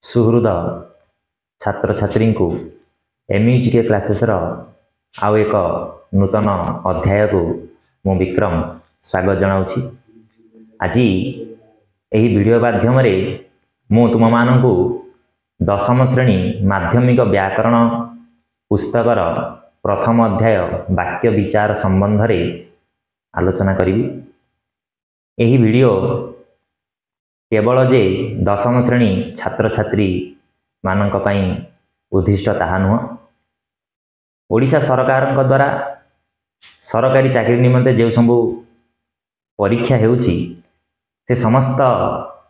सुहृद छात्र छात्री को एमयूजीके क्लासेसर आउ एक नूतन अध्याय को मु विक्रम स्वागत जनाऊँगी। आज यही वीडियो माध्यम मु तुम मानू दशम श्रेणी माध्यमिक व्याकरण पुस्तकर प्रथम अध्याय वाक्य विचार संबंध रे आलोचना करी। यही वीडियो केवल जे दशम श्रेणी छात्र छात्री मानक पई उद्दिष्ट ताहा नुह। ओडिशा सरकार द्वारा सरकारी चाकरी निमंते जो सब परीक्षा हेउची से समस्त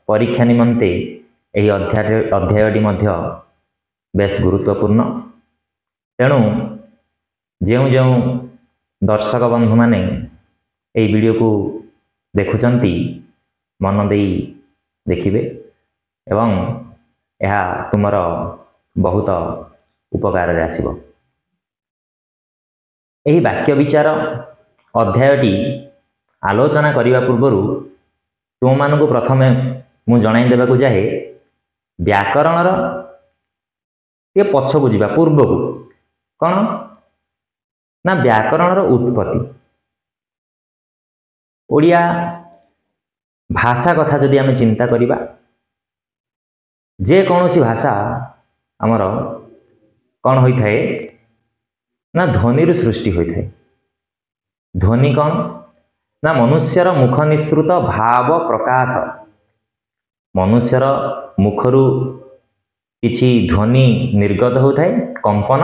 परीक्षा निमंते यही अध्यायटी मध्य बेस गुरुत्वपूर्ण। तेणु जो जो दर्शक बंधु माने यही वीडियो को देखुचंती मन दे देखिबे एवं यह तुमर बहुत उपकार रे आसीबो। यही वाक्य विचार अध्यायटी आलोचना करिवा पूर्वरु तुम मानकु प्रथमे मु जणाई देबाकु जाहे व्याकरणर ये पछकु जिबा पूर्वकु कोन ना व्याकरणर उत्पत्ति ओडिया भाषा कथा जदि आमे चिंता करिबा जे कौनसी भाषा आमर कौन होई थाए ना ध्वनि सृष्टि होई थाए। ध्वनि कौन ना मनुष्यर मुख निसृत भाव प्रकाश मनुष्यर मुखरु किछि ध्वनि निर्गत हो थाए कंपन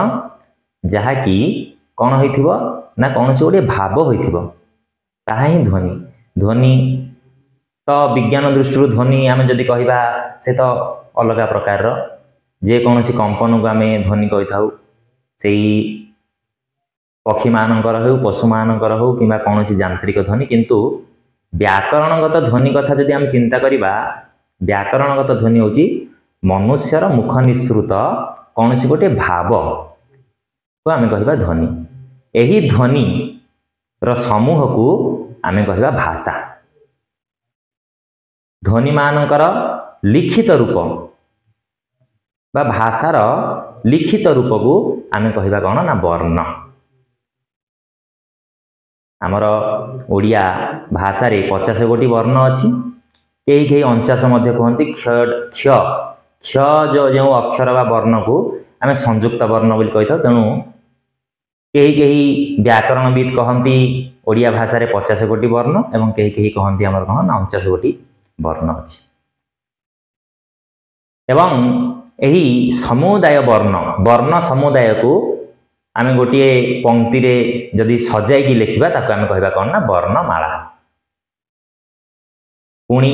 जहा कि कौन होइथिबो ना कौनसी गोटे भाव होइथिबो ताहा ही ध्वनि। ध्वनि तो विज्ञान दृष्टि ध्वनि आम जदि कहवा से तो अलग प्रकार जे कौन सी कंपन को आम ध्वनि कही था से पक्षी मानकर हो पशु मानकर हो कि कौन सी यांत्रिक ध्वनि। किंतु व्याकरणगत ध्वनि कथा जदि आम चिंता करिबा व्याकरणगत ध्वनि होची मनुष्यर मुख निसृत कौन सी गोटे भाव को आम कहवा ध्वनि। यही ध्वनि र समूह को आम कहवा भाषा। ध्वनि मानकर लिखित रूप बा भाषार लिखित रूप को आम कहवा कौन ना वर्ण। आमर ओडिया भाषा रे 50 गोटी वर्ण अच्छी कई कई 49 मध्य कहते क्ष क्ष जो अक्षर बा वर्ण को आम संयुक्त वर्ण बोली कही था। तेणु कई कई व्याकरणविद कहती ओडिया भाषा रे 50 गोटी वर्ण एवं कई कई कहती आमर कौन ना 49 गोटी वर्ण अच्छी। एवं यही समुदाय वर्ण समुदाय को आम गोटे पंक्ति रे जदि सजाई लिखा ताको आम कहवा कौन ना वर्णमाला। पुणी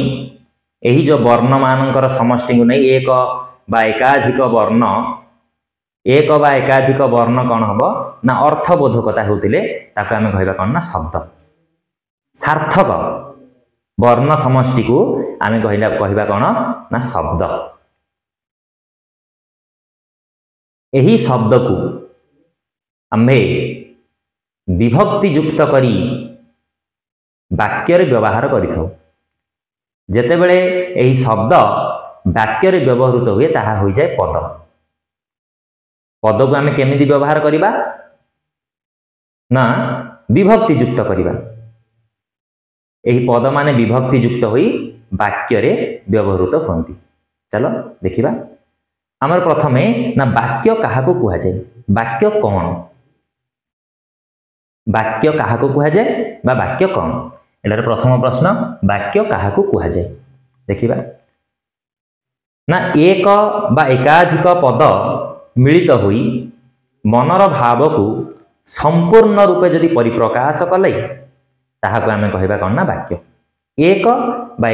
यही जो वर्ण मानकर समष्टि को नहीं एक बा एकाधिक वर्ण एक बा एकाधिक वर्ण कौन हम ना अर्थबोधकता होतिले ताको आम कहवा कौन ना शब्द। सार्थक वर्ण समष्टि को आम कहवा कौन ना शब्द। यही शब्द को आम्भे विभक्ति युक्त करी वाक्य रे व्यवहार करिथौ। जेतेबेले यही शब्द वाक्य रे व्यवहृत हुए ताहा होई जाए पद। पद को आम केमिति व्यवहार करिबा ना विभक्ति युक्त करिबा। यही पद माने विभक्ति युक्त होई वाक्य रे व्यवहृत होती। चलो देखिबा आमर प्रथमे ना वाक्य काहाको कुहा जाए वाक्य कौन वाक्य काहाको कुहा जाए बा वाक्य कौन एटार प्रथम प्रश्न वाक्य काहाको कुहा जाए। देखिबा ना एक बा एकाधिक पद मिलित होई मनर भाव को संपूर्ण रूपे जदि परिप्रकाश कले ताहाको आमे कहबा कौन ना वाक्य। एक बा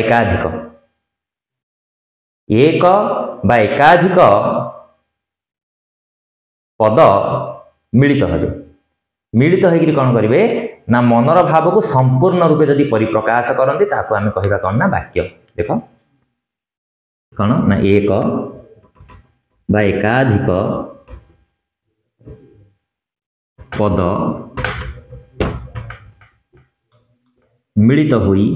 एकाधिक पद मिलित हेबे मिलित होइकरी कौन करिवे ना मनर भाव को संपूर्ण रूपे जदि परिप्रकाश करंती ताको आमे कहबा कौन ना वाक्य। देखो कौन ना एक बा एकाधिक पद मिलित होई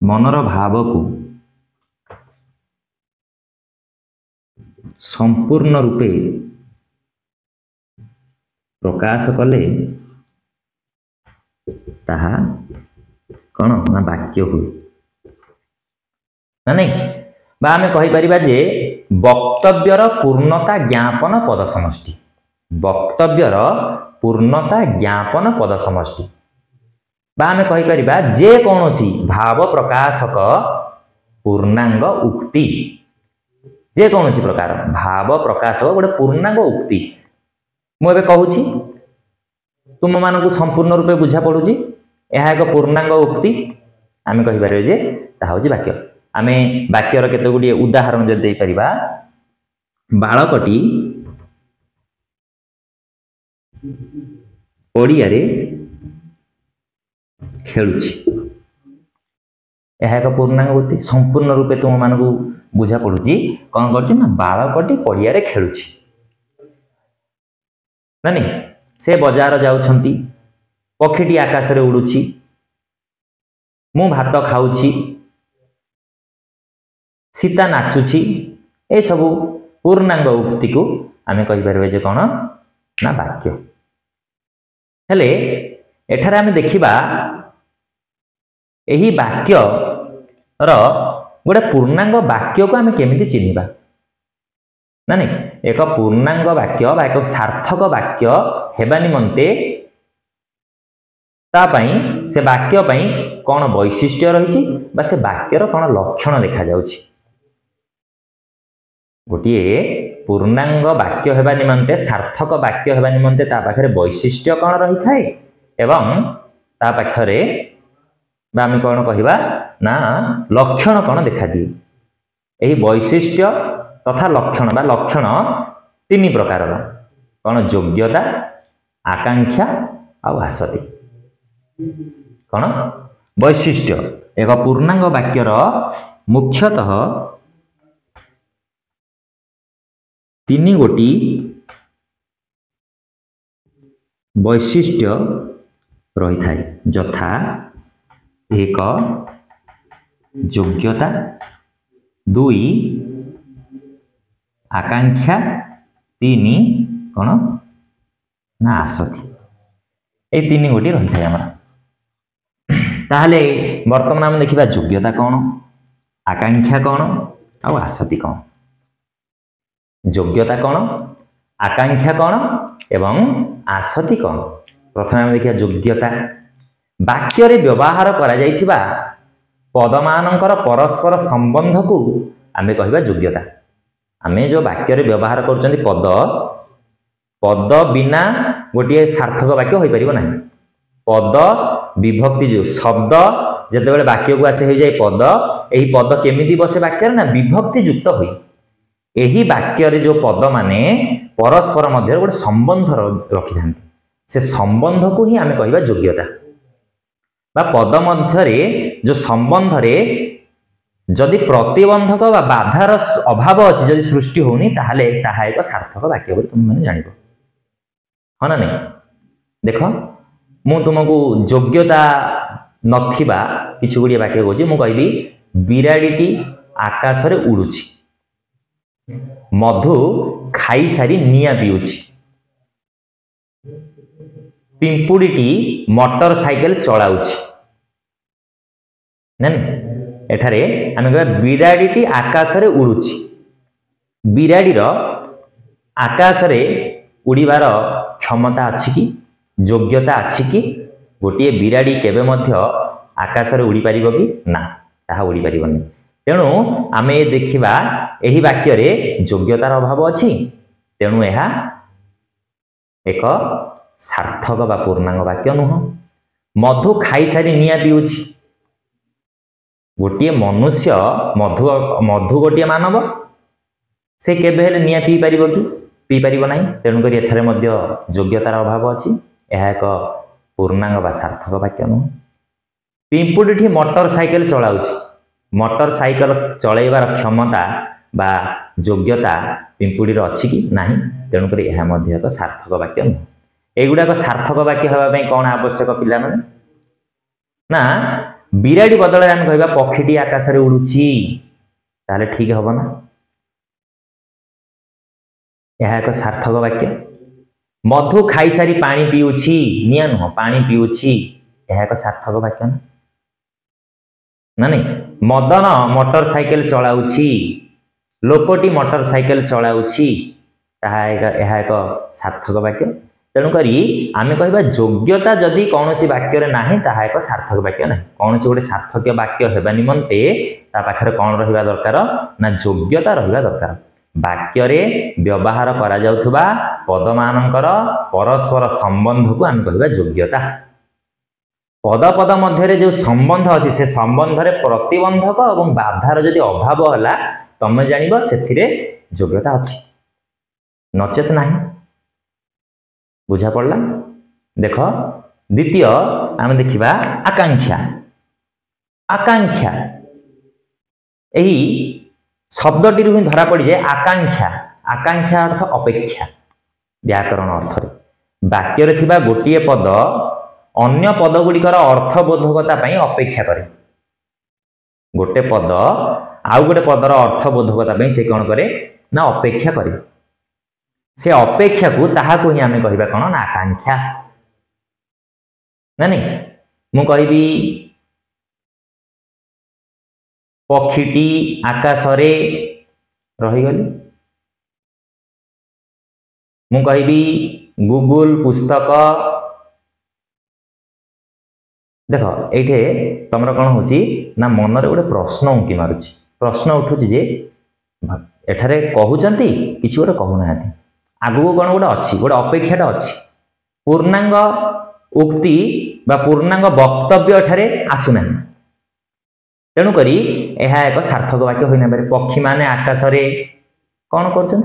मनर भाव को संपूर्ण रूपे प्रकाश कले ताहा कौन ना वाक्य हुए ना नहीं बा आमे कहि परिबा जे वक्तव्यर पूर्णता ज्ञापन पद समष्टि वक्तव्यर पूर्णता ज्ञापन पद समष्टि बा आमे कहि परिबा जे कोनोसी भाव प्रकाशक पूर्णांग उक्ति जे कोनोसी प्रकार भाव प्रकाशक गोटे पूर्णांग उक्ति मु एबे कहूची तुम मानकु संपूर्ण रूपे बुझा पड़ुची यह एक पूर्णांग उक्ति आमे कहि परिबे जे ता होची वाक्य आमे वाक्यर केते गुडी उदाहरण जे देई परिबा बालकटी ओडिया रे खेलुची यह एक पूर्णांग उक्ति संपूर्ण रूपे तुम मानकु बुझा पड़ुची कौन करची ना बालकटी पड़िया रे खेलुची ना नहीं से बजार जाउछंती पक्षीटी आकाश रे उडुची मु भात खाउची सीता नाचुची ए सब पूर्णांग उक्ति को आमे कहि परबे जे कोन ना वाक्य हेले एठारे आमे देखिबा एही वाक्य रो गोटे पूर्णांग वाक्य को आमे केमिति चिन्हिबा ना नहीं एक पूर्णांग वाक्य बा एक सार्थक वाक्य हेबा निमंते ता पई से वाक्य पई कोन वैशिष्ट्य रहिछि बा से वाक्यर कोन लक्षण देखा जाउछि गोटिए पूर्णांग वाक्य हेबा निमंते सार्थक वाक्य हेबा निमंते ता पाखरे वैशिष्ट्य कोन रही थाए एवं ता पाखरे बा आमे कोन कहिबा ना लक्षण कोन देखा दिए एही वैशिष्ट्य तथा लक्षण बा लक्षण तीन प्रकार कौन योग्यता आकांक्षा आ आसक्ति कौन वैशिष्ट्य एक पूर्णांग वाक्यर मुख्यतः तीन गोटी वैशिष्ट्य रही थाए यथा एक योग्यता दुई आकांक्षा तीन कौन ना आसक्ति ए तीन गोटी रही थाए आमर ताहले वर्तमान आम देखिबा योग्यता कौन आकांक्षा कौन आ आसक्ति कौन योग्यता कौन आकांक्षा कौन एवं आसक्ति कौन प्रथम आम देखिबा योग्यता वाक्य रे व्यवहार करा जाइथिबा पदमानंकर परस्पर संबंध को आमे कहिबा योग्यता आमे जो वाक्य रे व्यवहार करचंदी पद पद बिना गोटे सार्थक वाक्य होई परिबो नाही पद विभक्ति जो शब्द जते बेले वाक्य को आसे हो जाय पद एही पद केमिति बसे वाक्य रे ना विभक्ति युक्त होई एही वाक्य रे जो पद माने परस्पर मध्य गोटे संबंध रखि थांती से संबंध को ही आमे कहिबा योग्यता बा पद मध्य रे जो संबंध रे जदि प्रतिबंधक बा बाधार अभाव अछि जदि सृष्टि होनी ताहाले ताहा एक सार्थक वाक्य बोली तुम माने जानिबो ह ना नहीं देखो मु तुमको योग्यता नथिबा किछु गुडी वाक्य कहूची मु कहबी बिराडीटी आकाश रे उडुची मधु खाई सारी निया पिउची पिंपुडीटी मोटर साइकिल चलाउची ना नहीं एठारे आमे कहबा बिराडीटी आकाश रे उडुची बिराडीर आकाश रे उड़ीबार क्षमता अछि कि योग्यता अछि कि गोटे बिराडी केबे मध्य आकाश रे उड़ी परिबो कि ना ताहा उड़ी परिबोनी तेणु आमे देखिबा एही वाक्य रे योग्यतार अभाव अछि तेणु एहा एक सार्थक बा पूर्णांग वाक्य नुह मधु खाई सारी निया पिउछि गोटे मनुष्य मधु मधु गोटे मानव से केबे हेले निया पी परिबो कि पी परिबो नाही तेणु करी एथरे मध्य योग्यतार अभाव अछि एहा एक पूर्णांग बा सार्थक वाक्य नुह पिंपुडीठी मोटर साइकिल चलाउछि मोटर साइकिल चलाइबार क्षमता बा योग्यता पिंपुडीर अछि कि नाही तेणु करी एहा मध्य एक सार्थक वाक्य नुह एगुडा को सार्थक वाक्य हेबा पई कोन आवश्यक पिला माने ना बिराडी बदल आम कहबा पक्षीटी आकाश रे उडुछि ताले ठीक हबो ना यह एक सार्थक वाक्य। मधु खाई सारी पानी पीउछि, निया नुह पानी पीउछि, यह एक सार्थक वाक्य ना नहीं। मदन मोटर साइकेल चलाउछि, लोकटी मोटर साइकेल चलाउछि, यह एक सार्थक वाक्य। तेणुक आम कह योग्यता जदि कौन सी वाक्य ना ताहा एक सार्थक वाक्य ना। कौन सी गोटे सार्थक वाक्य होगा निमंते ता पाखरे कौन रहिबा दरकार ना योग्यता रहिबा दरकार। वाक्य रे व्यवहार करा जाउथुबा पदमानंकर परस्पर संबंध को आम कहबा योग्यता। पद पद मध्य जो संबंध अच्छी से संबंध रे प्रतिबंधक और बाधार जदि अभाव है तमें जान से योग्यता अच्छी, नचेत ना। बुझा पड़ला। देख द्वितीय आम देखा आकांक्षा। आकांक्षा यही शब्दटी ही धरा पड़ जाए आकांक्षा। आकांक्षा अर्थ अपेक्षा व्याकरण अर्थ रे। वाक्य रे थिबा गोटिए पद अन्य पद गुड़िकर अर्थबोधकता पई अपेक्षा करे। गोटे पद आउ गोटे पदर अर्थबोधकता पई से कौन करे ना अपेक्षा करे। से अपेक्षा को ताहा को ही आमे कहिबा कौन ना आकांक्षा ना। नहीं मु कहबी पक्षीटी आकाश रे रहीगली, मु कहबी गूगल पुस्तक। देख ये तुम कौन हो ना मन रे गोटे प्रश्न उंकी मारुची। प्रश्न उठुची जे एठारे कहउचंती किछि गोटे कहूना आगु कौन गोटे अच्छी गोटे अपेक्षाटा अच्छी। पूर्णांग उक्ति बा पूर्णांग वक्तव्य एठारे आसुना। तेणुक यह एक सार्थक वाक्य होना पारे। पक्षी माने आकाश रे कौन कर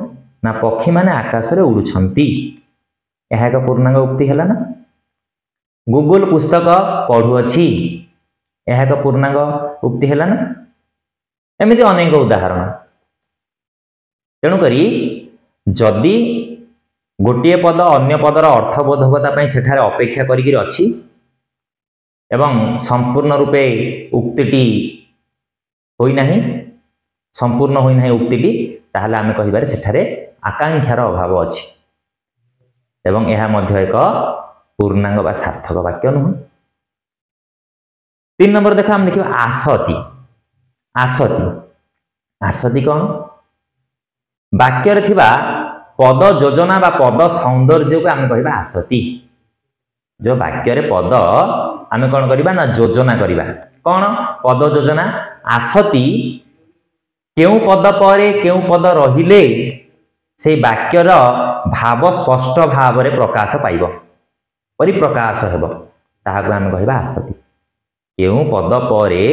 ना पक्षी माने आकाश रे उड़ुछंती, यह एक पूर्णांग उक्ति है ना। गूगल पुस्तक पढ़ुअछि, यह एक पूर्णांग उक्ति है ना। एमती अनेक उदाहरण। तेणुक जदि गोटे पद अन्य पदर अर्थबोधकता सेठारे अपेक्षा करिकिर अछि एवं संपूर्ण रूपे उक्तिटी होई नाही, संपूर्ण होई नाही उक्तिटी, ताहले आमे कहिबारे सेठारे आकांक्षार अभाव अछि एवं यह मध्य एक पूर्णांग बा सार्थक वाक्य नुह। 3 नंबर देखा हम देखिबा आसति। आसति आसति कौन वाक्य रे थिबा पद योजना बा पद सौंदर्य को आम कहबा आसति। जो वाक्य रे पद आम कौन करबा ना योजना करबा। कौन पद योजना आसति केउ पद परे केउ पद रहिले से वाक्यर भाव स्पष्ट भाव रे प्रकाश पाइब, परिप्रकाश हेब, ताहाको आम कहबा आसति। केउ पद परे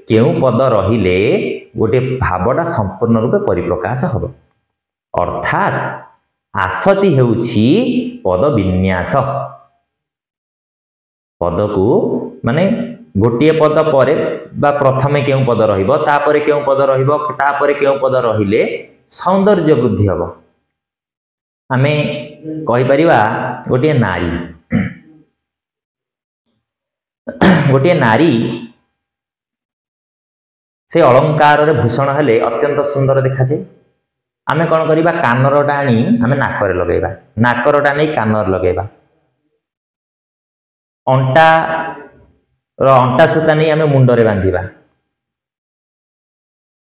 केउ पद रहिले गोटे भावटा संपूर्ण रूपे परिप्रकाश हेब। अर्थात आसति हेउछि पद विन्यास। पद को माने गोटे पद परे बा प्रथमे केउ पद रहिबो, तापरे केउ पद रहिबो, तापरे केउ पद रहिले सौंदर्य वृद्धि हेबो। आमे कहि परिबा गोटे नारी, गोटे नारी से अलंकार रे भूषण हेले अत्यंत सुंदर देखा जाए। आमे कौन करिबा कानरटा आनी आमे नाकरे लगेबा, नाकरटा नहीं कानर लगेबा, अंटा सूता नहीं आमे मुंडरे बांधिबा,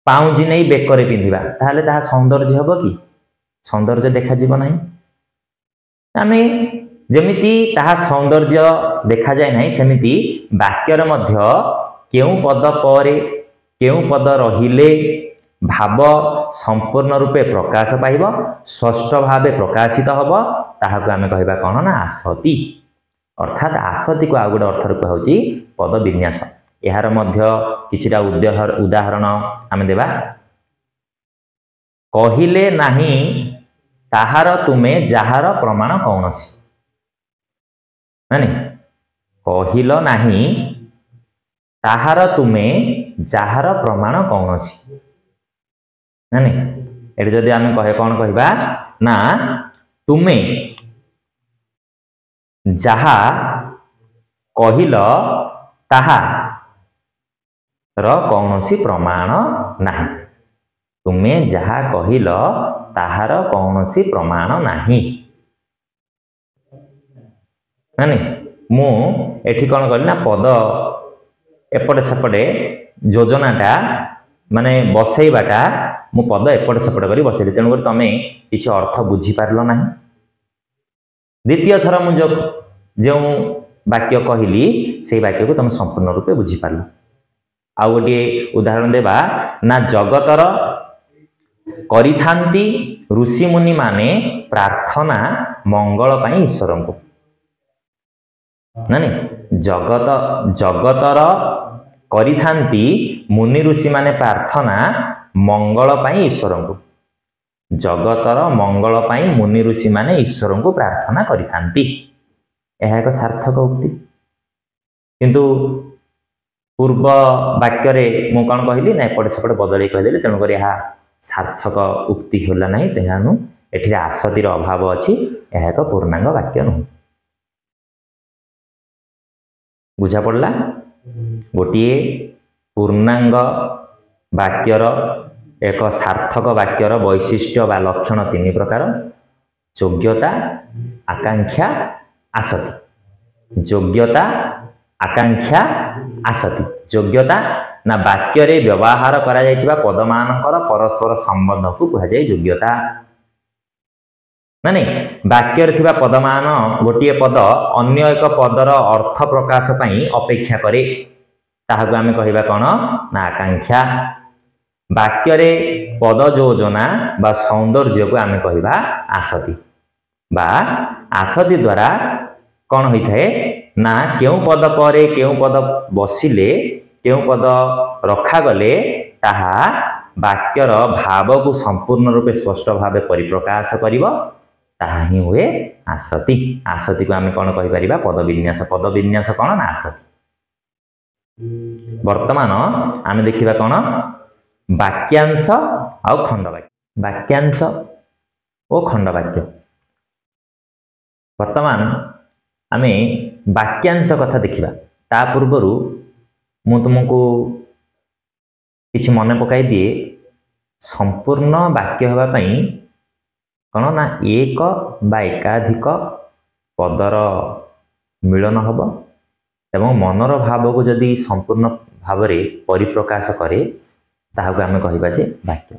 पाउंजी नहीं बेकरे पिंधिबा, ताहले ताहा सौंदर्य हेबो कि सौंदर्य देखा जीव नहीं। आमे जेमिति ताहा सौंदर्य देखा जाए नहीं सेमिति वाक्यर मध्य केउ पद परे केउ पद रहिले भाव संपूर्ण रूपे प्रकाश पाइब, स्पष्ट भावे प्रकाशित हब, ताहाको आमे कहबा कौन ना आसति। अर्थात आसति को आ गोटे अर्थ रूप होची पद विन्यास। यार मध्य किछिटा उदाहरण आमे देबा। कहिले नाही ताहार तुमे जाहार प्रमाण कौनसी। माने कहिल नाही ताहार तुमे जाहार प्रमाण कौनसी। नहीं ये जदि आम कहे कौन कहबा ना तुमे जहा कहिल ताहा र कौनसी प्रमाण नाही। तुमे जहा कहिल ताहार कौनसी प्रमाण नाही माने मु एठी कौन कली ना पद एपटे सेपटे योजनाटा माने बसैबाटा मु पद एपटे सेपटे करी बसैली तेणुकर तमें किसी अर्थ बुझीपार ना द्वितीय थर मु जो वाक्य कहली से वाक्य को तुम संपूर्ण रूपे बुझीपार आ गोटे उदाहरण देवा ना जगतर करिथांती ऋषि मुनि माने प्रार्थना मंगल पाई ईश्वर को ना जगत जगतर करिथांती मुनि ऋषि माने प्रार्थना मंगल पाई ईश्वर को जगतर मंगल पाई मुनि ऋषि माने ईश्वर को प्रार्थना करिथांती यह एक सार्थक उक्ति किंतु पूर्व वाक्य मु कौन कहली ना एपटे सेपटे बदल कहीदेली तेणुक यह सार्थक उक्ति होला नहीं तेणु एठी आसतिर अभाव अच्छी यह एक पूर्णांग वाक्य नुह बुझा पड़ला गोटे पूर्णांग वाक्यर एक सार्थक वाक्यर वैशिष्ट्य बा लक्षण तीन प्रकार योग्यता आकांक्षा आसति योग्यता आकांक्षा आसति योग्यता ना वाक्य रे व्यवहार करा जायतिबा पदमानकर परस्पर संबंध को कहा जाय योग्यता माने वाक्य रे थिबा पदमान गोटिए पद अन्य एक पदर अर्थ प्रकाश पई अपेक्षा करे ताहाको आमे कहिबा कोन ना आकांक्षा वाक्य रे पद योजना बा सौंदर्य को आमे कहिबा आसति बा आसति द्वारा कौन होई थाए ना केउ पद परे केउ पद बसिले केउ पद रखा गले ताहा वाक्यर भाव को संपूर्ण रूपे स्पष्ट भाव परिप्रकाश करिवो ताहा ही हुए आसति आसति को आमे कौन कहि परिबा पद विन्यास कौन ना आसति वर्तमान आमे देखिबा कौन वाक्यांश आ खंड वाक्य वाक्यांश और खंड वाक्य वर्तमान आमे वाक्यांश कथा देखिबा ता पूर्वरु मु तुमको किछि मन पकाई दिए संपूर्ण वाक्य हवा पई कौन ना एक बा एकाधिक पदर मिलन हब एवं मनर भाव को जदि संपूर्ण भाव रे परिप्रकाश करे ताहाको आमे कहिबा जे वाक्य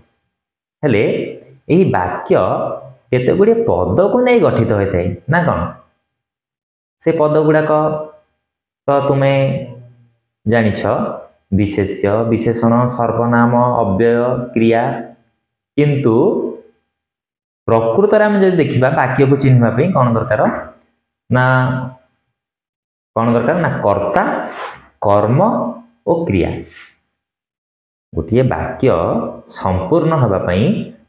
हेले एही वाक्य केते गुडे पद को नै गठित होय थाए ना कोन से पद गुडाक तो तुमे जानिछ विशेष्य विशेषण सर्वनाम अव्यय क्रिया किंतु प्रकृत रे हम जदि देखिबा वाक्य को चिन्हबा पई कोन दरकार ना कर्ता कर्म और क्रिया गोटे वाक्य संपूर्ण हवा पई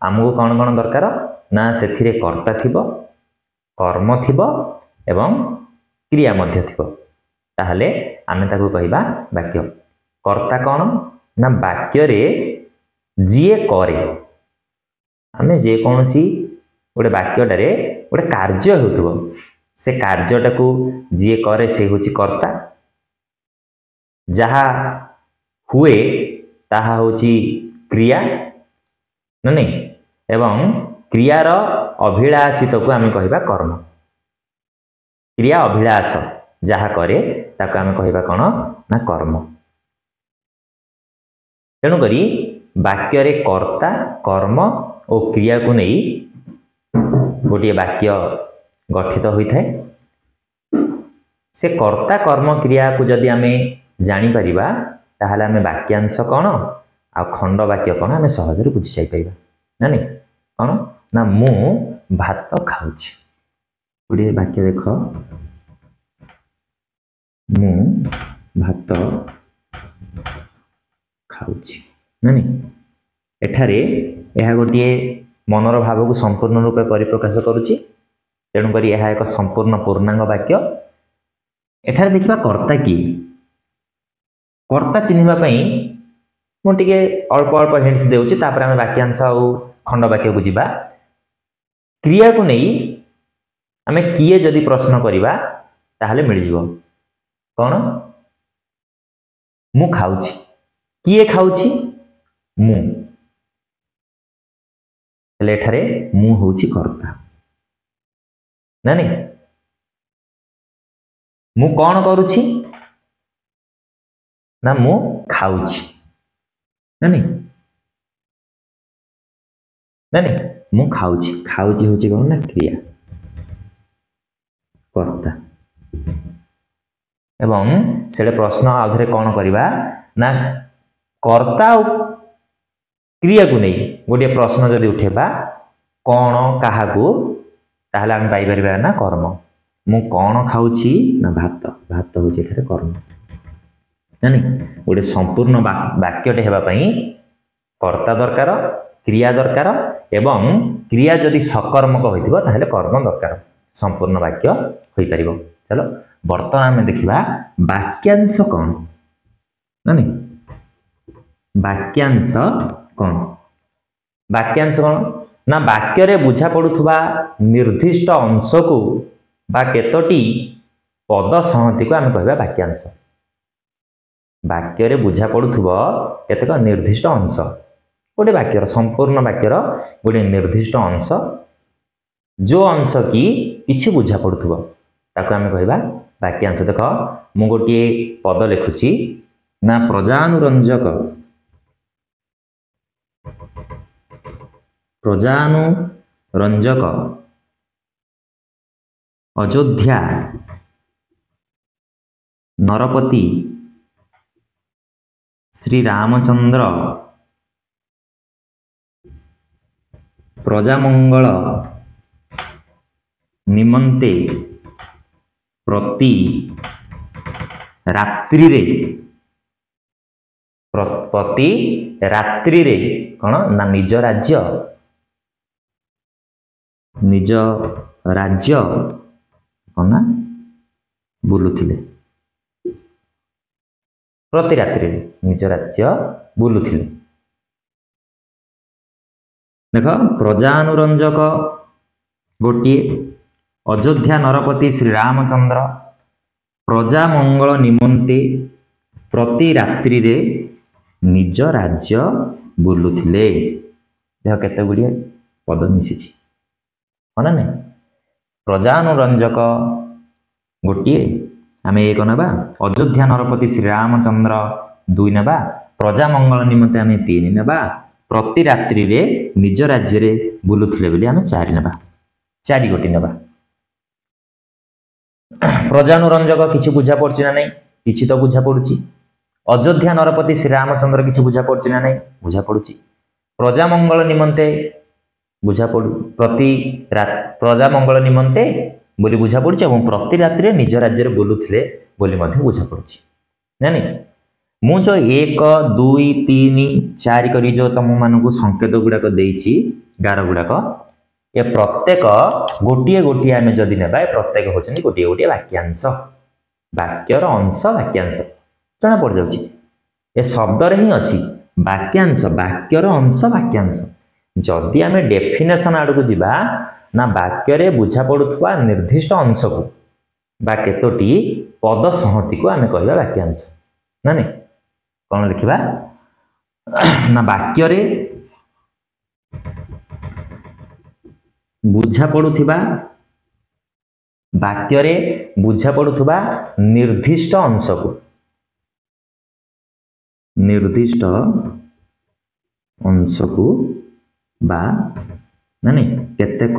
हमको कौन कौन दरकार ना सेथिरे कर्ता थिबो कर्म थिबो एवं क्रिया मध्य थिबो ताहले आमे ताकू कहिबा वाक्य कर्ता कौन ना वाक्य रे जिए करे आमे जे कोनसी गोटे वाक्यटारे गोटे कार्य होतबो से कार्यटा को जिए करे से होची कर्ता जहा हुए ताहा होची क्रिया नहीं एवं क्रियार अभिलाषित को आमे कहिबा कर्म क्रिया अभिलाष जहा करे ताको आमे कहिबा कोन ना कर्म तेणु करी वाक्य रे कर्ता कर्म और क्रिया को नहीं गोटे वाक्य गठित होई थाए से कर्ता कर्म क्रिया को जदि आमे जानी परिबा ताहले आमे वाक्यांश कोन आ खंड वाक्य कोन आमे सहज रे बुझी जाई परिबा ना नहीं कोन ना मु भात खाउछि गोटे वाक्य देख मु भात खाउछि ना नहीं एठारे यह गोटे मनर भाव को संपूर्ण रूपे परिप्रकाश करुछि तेणु करी यह एक संपूर्ण पूर्णांग वाक्य एठारे देखिबा कर्ता की कर्ता चिन्हिबा पई मु टिके अल्प अल्प हिंट्स देउछि तापर हम वाक्यांश आ खंड वाक्य को जिबा क्रिया को नहीं आमे किए जदि प्रश्न करिबा ताहले मिल जिवो कोन मु खाउछि किए खाउछि मु हेले एठारे मु होउछि कर्ता ना नहीं मु कौन करुछि ना मु खाउछि ना नहीं मु खाउछि खाउछि होउछि कोन ना क्रिया कर्ता एवं सेडे प्रश्न आधरे कौन करबा ना कर्ता और क्रिया को नहीं गोटे प्रश्न जदि उठेबा कौन काहाकू ताहले हम पाई परिबा ना कर्म मु कौन खाउछि ना भात भात होउछि एठारे कर्म नहीं गोटे संपूर्ण वाक्यटे हेबा पई कर्ता दरकार क्रिया दरकार एवं क्रिया जदि सकर्मक होइथिबो ताहले कर्म दरकार संपूर्ण वाक्य होई परिबो चलो वर्तमान में देखिबा वाक्यांश कौन नहीं वाक्यांश कौन वाक्यांश कौन ना वाक्य रे बुझा पड़ुथबा निर्दिष्ट अंश को बा केतोटी पद संहति को आम कहबा वाक्यांश वाक्य रे बुझा पड़ुथबो केतेक निर्दिष्ट अंश गोटे वाक्यर संपूर्ण वाक्यर गोटे निर्दिष्ट अंश जो अंश की किछि बुझा पड़ुथबो ताको आम कहबा वाक्यांश देख मु गोटे पद लिखुछि ना प्रजानुरंजक अयोध्या नरपति श्री रामचंद्र प्रजामंगल निमंते प्रति रात्रि रे कौन ना निज राज्य कौन ना बुलुथिले प्रति रात्रि निज राज्य बुलुथिले देख प्रजानुरंजक गोटे अयोध्या नरपति श्री रामचंद्र प्रजा मंगल निमंते प्रति रात्रि रे निज राज्य बुलुथिले देख केते गुड़िया पद मिसिछि ना नहीं प्रजानुरंजक गोटे आम एक नबा अयोध्या नरपति श्री रामचंद्र 2 नबा प्रजा मंगल निमंते आम 3 नबा प्रति रात्रि रे निज राज्य रे बुलुथिले बोली आम 4 नबा 4 गोटी नबा प्रजानुरंजक किछि बुझा पड़छि ना नहीं किछि तो बुझा पड़ुछि अयोध्या नरपति श्री रामचंद्र किछि बुझा पड़छि ना नहीं बुझा पड़ुछि प्रजा मंगल निमंते बुझा पड़ु प्रजा मंगल निमंते बोली बुझा पड़ुछि एवं प्रति रात्रि निज राज्य रे बोलुथिले बोली मध्ये बुझा पड़ुछि ना नहीं मु जो 1 2 3 4 करी जो तुम मानकु संकेत गुडाक देइछि गार गुडाक ये प्रत्येक गोटिए गोटिए आमे जदि नेबा प्रत्येक होचनी गोटिए गोटिए वाक्यांश वाक्यर अंश वाक्यांश जना पड़ जाउछि ए शब्द रे ही अछि वाक्यांश वाक्यर अंश वाक्यांश जदि आमे डेफिनेशन आडकु जिबा ना वाक्य रे बुझा पड़ुथबा निर्दिष्ट अंश को बा केतोटी पद संहति को आमे कहबा वाक्यांश ना नहीं कौन लिखिबा ना वाक्य रे बुझा पड़ुथबा निर्दिष्ट अंश को बा ना नहीं केतेक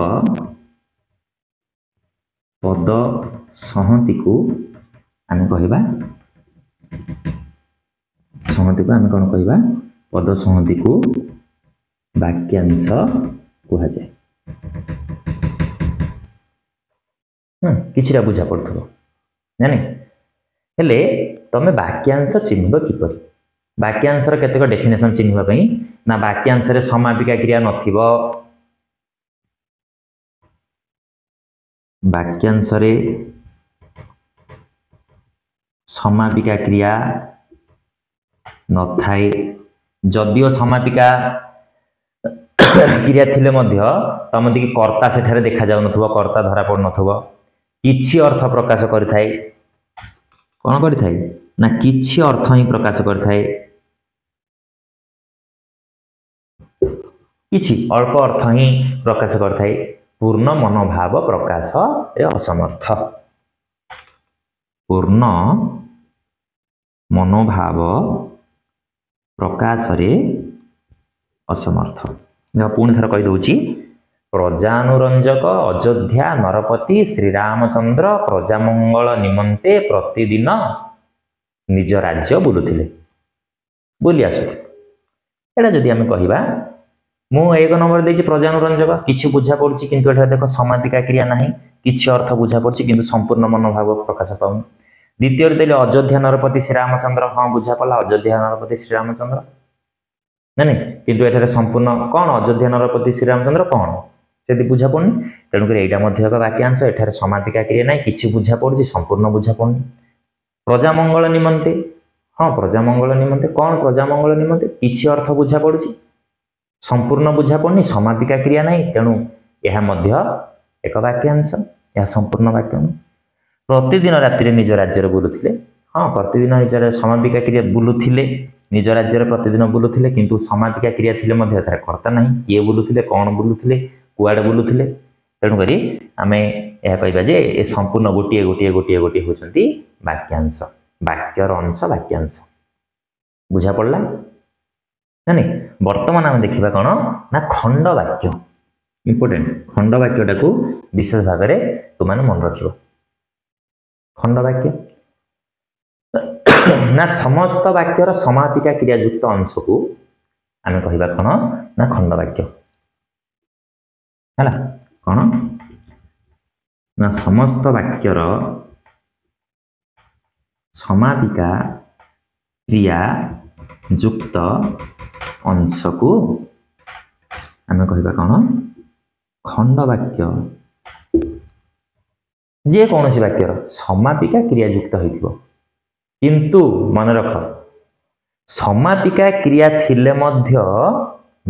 पद संहति को आमे कहबा संहति को आमे कौन कहबा पद संहति को वाक्यांश कहा जाए किछिरा बुझा पड़थबो ना नहीं हेले तमे वाक्यांश चिन्हब किपरि वाक्यांश रे केतेक डेफिनेशन चिन्हबा पई ना वाक्यांश रे समापिका क्रिया नथिबो वाक्यांश रे समापिका क्रिया नथाए जदियो समापिका क्रिया थिले मध्य तमति कि कर्ता सेठारे देखा जाउ नथबो कर्ता धरा पड़ नथबो किछि अर्थ प्रकाश करथाय कोन करथाय ना किछि अर्थ ही प्रकाश करथाय किछि अल्प अर्थ ही प्रकाश करथाय पूर्ण मनोभाव प्रकाश रे असमर्थ पूर्ण मनोभाव प्रकाश रे असमर्थ पुणी थर कही दउची प्रजानुरंजक अयोध्या नरपति श्रीरामचंद्र प्रजामंगल निमंते प्रतिदिन निज राज्य बुलुथिले बोली आसुथिले एटा जदि आमे कहिबा मु एक नंबर देछि प्रजानुरंजक किछि बुझा पड़छि किंतु एटा देखो समापिका क्रिया नाही किछि अर्थ बुझा पड़छि किंतु संपूर्ण मनोभाव प्रकाश पाउन द्वितीय देले अयोध्या नरपति श्रीरामचंद्र हाँ बुझा पड़ा अयोध्या नरपति श्रीरामचंद्र ना किंतु एठारे संपूर्ण कौन अयोध्या नरपति श्रीरामचंद्र कौन से बुझा पड़नी तेणुक यहाँ एक वाक्यांश एठारे समापिका क्रिया ना कि बुझा पड़ी संपूर्ण बुझा पड़नी प्रजामंगल निमंते हाँ प्रजामंगल निमंते कौन प्रजामंगल निमंते किछि अर्थ बुझा पड़ी संपूर्ण बुझा पड़नी समापिका क्रिया ना तेणु यह एक वाक्यांश यह संपूर्ण वाक्य प्रतिदिन राति निज राज्य बुलुथिले हाँ प्रतिदिन निज समापिका क्रिया बुलुथिले निज राज्य प्रतिदिन बुलुथिले किंतु समापिका क्रिया थिले मध्य एथारे कर्ता नाही किए बुलुथिले कौन बुलुथिले कुआडे बुलुथिले तेणुक आम यह कहबा जे ए संपूर्ण गोटे गोटे गोटे गोटे होचंती वाक्यांश वाक्यर अंश वाक्यांश बुझा पड़ला ना वर्तमान आम देखा कौन ना खंड वाक्य इंपोर्टेंट खंड वाक्यटा को विशेष भाव में तुमने मन रख खंड वाक्य ना समस्त वाक्यर समापिका क्रियायुक्त अंश को आम कहवा कौन ना खंड वाक्य है कौन ना समस्त वाक्यर समापिका क्रिया युक्त अंश को आम कहवा कौन खंड वाक्य जे कौन सी वाक्यर समापिका क्रियायुक्त हो किंतु मन रख समापिका क्रिया थिले मध्य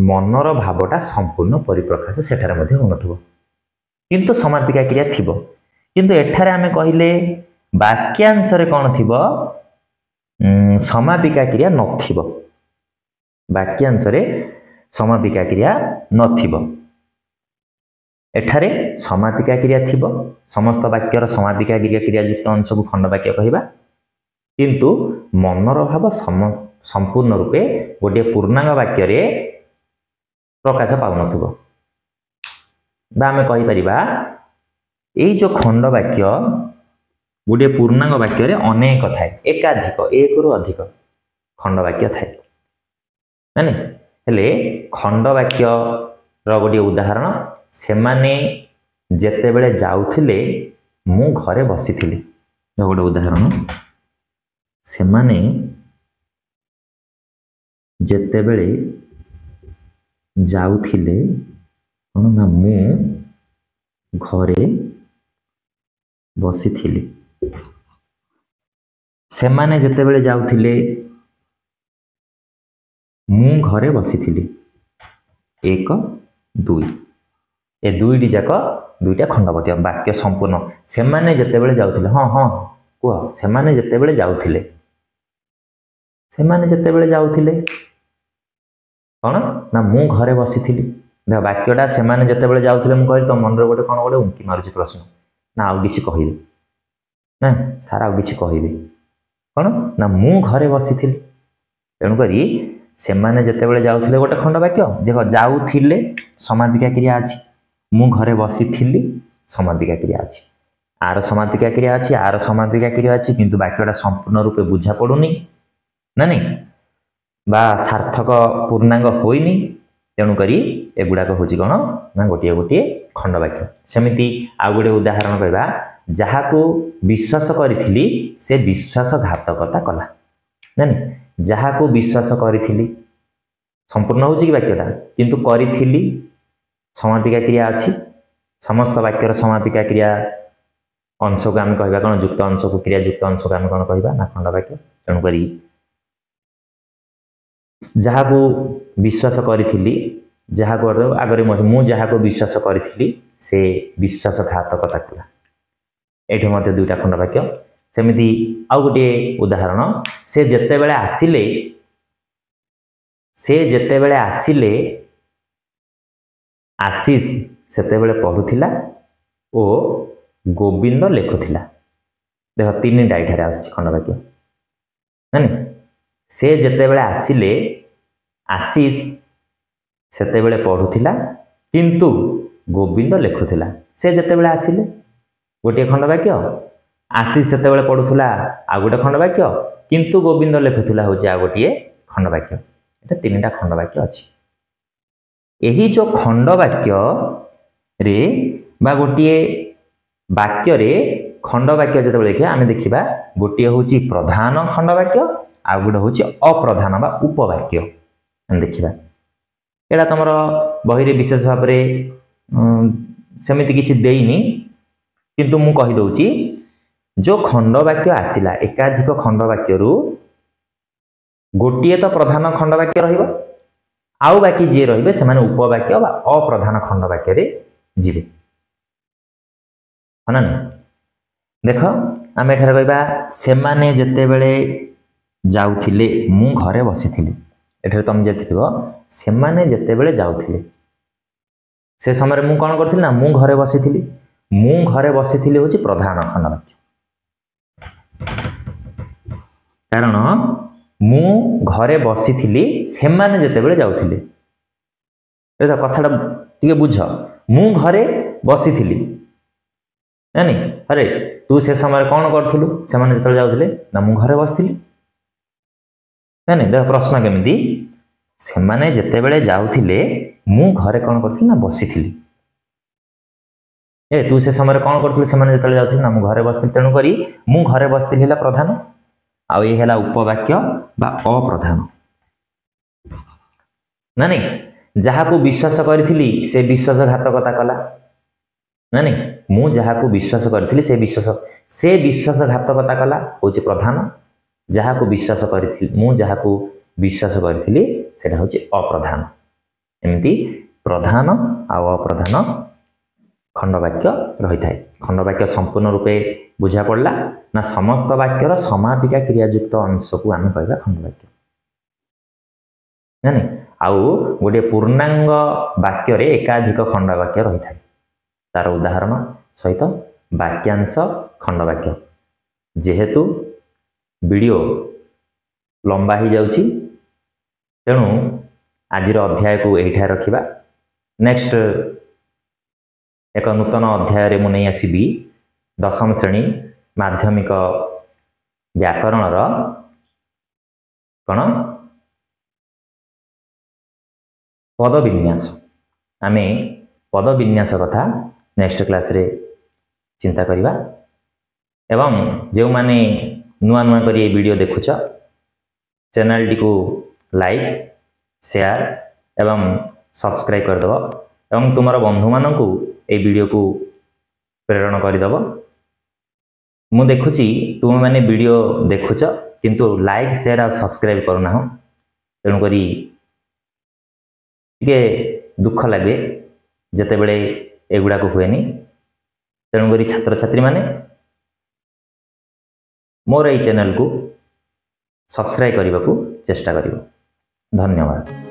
मनर भावटा संपूर्ण परिप्रकाश सेठारे मध्य होनथबो किंतु समापिका क्रिया थिबो किंतु एठारे आमे कहिले वाक्यांश रे कोन थिबो समापिका क्रिया नथिबो वाक्यांश रे समापिका क्रिया नथिबो एठारे समापिका क्रिया थिबो समस्त वाक्यर समापिका क्रिया क्रियायुक्त अंश को खंड वाक्य कहबा किंतु मनर भाव संपूर्ण रूपे गोटे पूर्णांग वाक्य रे प्रकाश पाउनथबो आम कहीपर यही जो खंड वाक्य गोटे पूर्णांग वाक्य रे अनेक थाए एकाधिक एक रु अधिक खंड वाक्य थाए माने हेले खंड वाक्य रो गोटे उदाहरण सेमाने जेते बेले जाउथिले मु घरे बसिथिली गोटे उदाहरण सेमाने जेते बेले जाउथिले कौन ना मु घरे बसिथिली सेमाने जेते बेले जाउथिले मु घरे बसिथिली एक दुई ए दुईटी जाक दुईटा खंड वाक्य वाक्य संपूर्ण सेमाने जेते बेले जाउथिले हाँ हाँ कह सेमाने जेते बेले जाउथिले सेमाने जेते बेले जाउथिले कौन ना मु घरे बसिथिली देख वाक्यटा सेमाने जेते बेले जाउथिले मु कहली तो मन रे गोटे कौन गोटे उंकी मारुची प्रश्न ना आउ किछि कहिबे ना सारा आउ किछि कहिबे कौन ना मु घरे बसिथिली तेणु करी सेमाने जेते बेले जाउथिले गोटे खंड वाक्य जे जाउथिले समापिका क्रिया अछि मु घरे बसिथिली समापिका क्रिया अछि आर समापिका क्रिया अछि आर समापिका क्रिया अछि किंतु वाक्यटा संपूर्ण रूपे बुझा पडुनी ना नहीं बा सार्थक पूर्णांग होइनी तेणु करी एगुड़ाक हूँ कौन ना गोटे गोटे खंड वाक्य सेमती आउ गोटे उदाहरण कहवा जहाँ को विश्वास करी से विश्वासघातकता कला ना जहाँ को विश्वास करी संपूर्ण हो वाक्यटा किंतु करी समापिका क्रिया अच्छी समस्त वाक्यर समापिका क्रिया अंश को आम कहवा कौन युक्त अंश को क्रिया युक्त अंश को आम कौन कहवा ना खंड वाक्य तेणुक जहाँ को विश्वास करी जहाँ को आगे मु जहाँ को विश्वास करी से विश्वासघातकता कला ये दुईटा खंड वाक्य सेमती आउ गोटे उदाहरण से जेतेबेले आसिले आशीष सेतेबेले पढ़ुथिला ओ गोविंद लेखुथिला। देख तीन डाइठारे आछि खंडवाक्य नानी से जेतेबेले आसिले आशीष सेतेबेले पढ़ुथिला किंतु गोविंद लेखुथिला। से जेतेबेले आसिले गोटे खंडवाक्य, आशीष सेतेबेले पढ़ुथिला आ गोटे खंडवाक्य, किंतु गोविंद लेखुथिला होछि आ गोटे खंडवाक्य। एटा तीनटा खंडवाक्य अछि। एही जो खंडवाक्य रे बा गोटे वाक्य रे खंडवाक्य जेतेबेले देखिया आमे देखिबा गोटे होछि प्रधान खंडवाक्य आ गोटे होछि अप्रधान बा उपवाक्य। हम देखिबा एटा तमरो बही रे विशेष भाव रे सेमिति किछि देइनी, किंतु मु कहि दउछि जो खंडवाक्य आसिला एकाधिक खंडवाक्य रु गोटे तो प्रधान खंडवाक्य रहिबो आउ बाकी जे रहिबे से माने उपवाक्य बा अप्रधान खंडवाक्य रे जिबे हना। देख आम एठारे कहबा सेमाने जेतेबेले जाउथिले मु घरे बसिथिली। एठारे तुम जे थिबो सेमाने जेतेबेले जाउथिले से समय मु कोन करथिली ना मु घरे बसिथिली। मु घरे बसिथिली होछि प्रधान खंडवाक्य, कारण मु घरे बसिथिली सेमाने जेतेबेले जाउथिले। ए कथाटा टिके बुझ, मु घरे बसिथिली नानी अरे तू से समय कौन करथिलु सेमाने जेतेबेले जाउथिले ना मु घरे बसिथिली नानी। देख प्रश्न केमिति सेमाने जेतेबेले जाउथिले मु घरे कौन करथिली ना बसिथिली। ए तू से समय कौन करथिलु सेमाने जेतेबेले जाउथिले ना मु घरे बसिथिली। तेनु करी मु घरे बसिथिली हैला प्रधान आ ये हैला उपवाक्य बा अप्रधान नानी। जहाकू विश्वास करथिली से विश्वासघातकता कला नानी। मु जहाकू विश्वास करथिली से विश्वासघातकता कला होछि प्रधान। जहाकू विश्वास करथिली मु जहाकू विश्वास करथिली सेटा होछि अप्रधान। एमिति प्रधान आ अप्रधान खंडवाक्य रही थाए। खंडवाक्य संपूर्ण रूपे बुझा पड़ला ना समस्त वाक्यर समापिका क्रियायुक्त अंश को आम कहबा खंडवाक्य नानी। आउ गोटे पूर्णांग वाक्य रे एकाधिक खंडवाक्य रही थाए। तार उदाहरण सहित वाक्यांश खंडवाक्य। जेहेतु वीडियो लंबा ही जाउची तेणु आज अध्याय को एठा रखिबा। नेक्स्ट एक नूतन अध्याय रे मु नहीं आसीबी दशम श्रेणी माध्यमिक व्याकरण रो कण पद विन्यास। आमे पद विन्यास कथा नेक्स्ट क्लास रे चिंता करिबा। एवं जो माने नुआ नुआ करी ये वीडियो देखुछ चैनल टी को लाइक शेयर एवं सब्सक्राइब कर दबो एवं तुमर बंधु माननकु ए वीडियो को प्रेरण कर दबो। मु देखुची तुम माने वीडियो देखुछ किंतु लाइक शेयर और सब्सक्राइब करना हो। तेणु करी टिके दुख लगे जते बेले एगुड़ा को हुएनी। तेणु करी छात्र छात्री माने मोर ए चैनल को सब्सक्राइब करने को चेष्टा करियो। धन्यवाद।